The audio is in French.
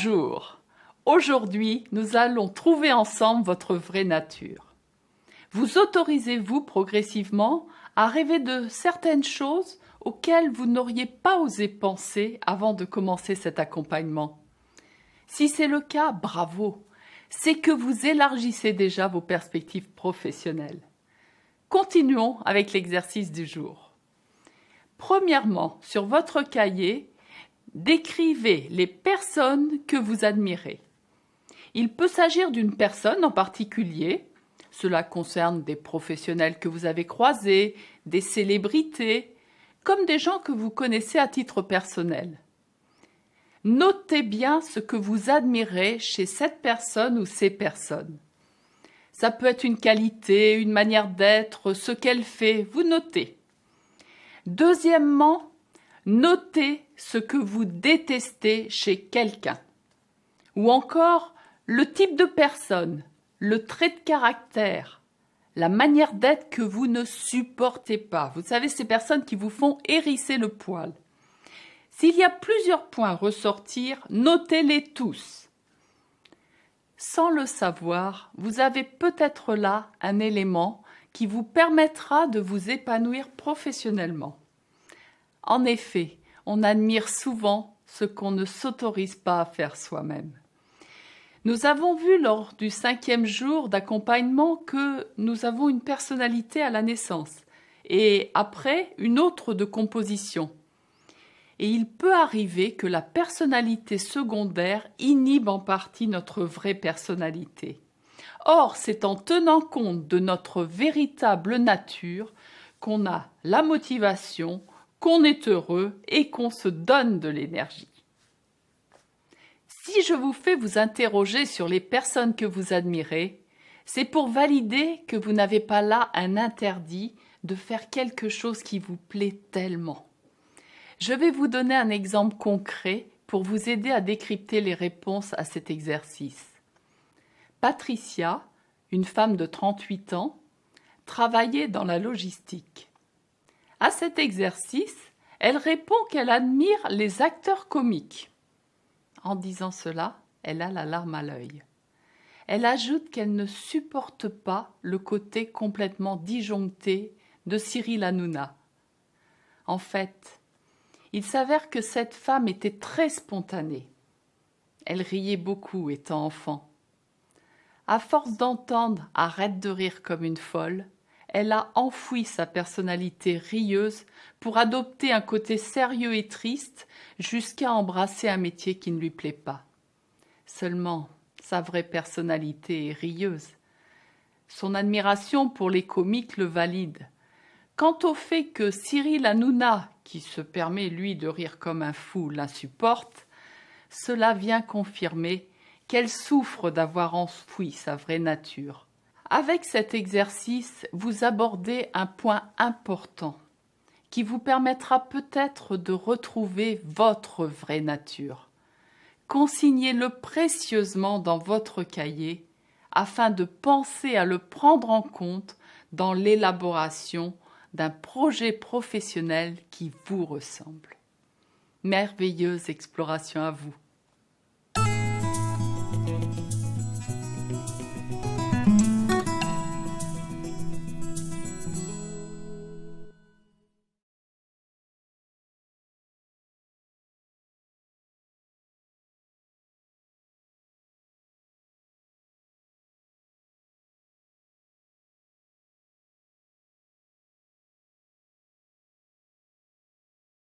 Bonjour! Aujourd'hui, nous allons trouver ensemble votre vraie nature. Vous autorisez-vous progressivement à rêver de certaines choses auxquelles vous n'auriez pas osé penser avant de commencer cet accompagnement? Si c'est le cas, bravo! C'est que vous élargissez déjà vos perspectives professionnelles. Continuons avec l'exercice du jour. Premièrement, sur votre cahier, décrivez les personnes que vous admirez. Il peut s'agir d'une personne en particulier. Cela concerne des professionnels que vous avez croisés, des célébrités, comme des gens que vous connaissez à titre personnel. Notez bien ce que vous admirez chez cette personne ou ces personnes. Ça peut être une qualité, une manière d'être, ce qu'elle fait, vous notez. Deuxièmement, notez ce que vous détestez chez quelqu'un. Ou encore, le type de personne, le trait de caractère, la manière d'être que vous ne supportez pas. Vous savez, ces personnes qui vous font hérisser le poil. S'il y a plusieurs points à ressortir, notez-les tous. Sans le savoir, vous avez peut-être là un élément qui vous permettra de vous épanouir professionnellement. En effet, on admire souvent ce qu'on ne s'autorise pas à faire soi-même. Nous avons vu lors du 5e jour d'accompagnement que nous avons une personnalité à la naissance et après une autre de composition. Et il peut arriver que la personnalité secondaire inhibe en partie notre vraie personnalité. Or, c'est en tenant compte de notre véritable nature qu'on a la motivation, qu'on est heureux et qu'on se donne de l'énergie. Si je vous fais vous interroger sur les personnes que vous admirez, c'est pour valider que vous n'avez pas là un interdit de faire quelque chose qui vous plaît tellement. Je vais vous donner un exemple concret pour vous aider à décrypter les réponses à cet exercice. Patricia, une femme de 38 ans, travaillait dans la logistique. À cet exercice, elle répond qu'elle admire les acteurs comiques. En disant cela, elle a la larme à l'œil. Elle ajoute qu'elle ne supporte pas le côté complètement disjoncté de Cyril Hanouna. En fait, il s'avère que cette femme était très spontanée. Elle riait beaucoup étant enfant. À force d'entendre « arrête de rire comme une folle », elle a enfoui sa personnalité rieuse pour adopter un côté sérieux et triste jusqu'à embrasser un métier qui ne lui plaît pas. Seulement, sa vraie personnalité est rieuse. Son admiration pour les comiques le valide. Quant au fait que Cyril Hanouna, qui se permet lui de rire comme un fou, l'insupporte, cela vient confirmer qu'elle souffre d'avoir enfoui sa vraie nature. Avec cet exercice, vous abordez un point important qui vous permettra peut-être de retrouver votre vraie nature. Consignez-le précieusement dans votre cahier afin de penser à le prendre en compte dans l'élaboration d'un projet professionnel qui vous ressemble. Merveilleuse exploration à vous!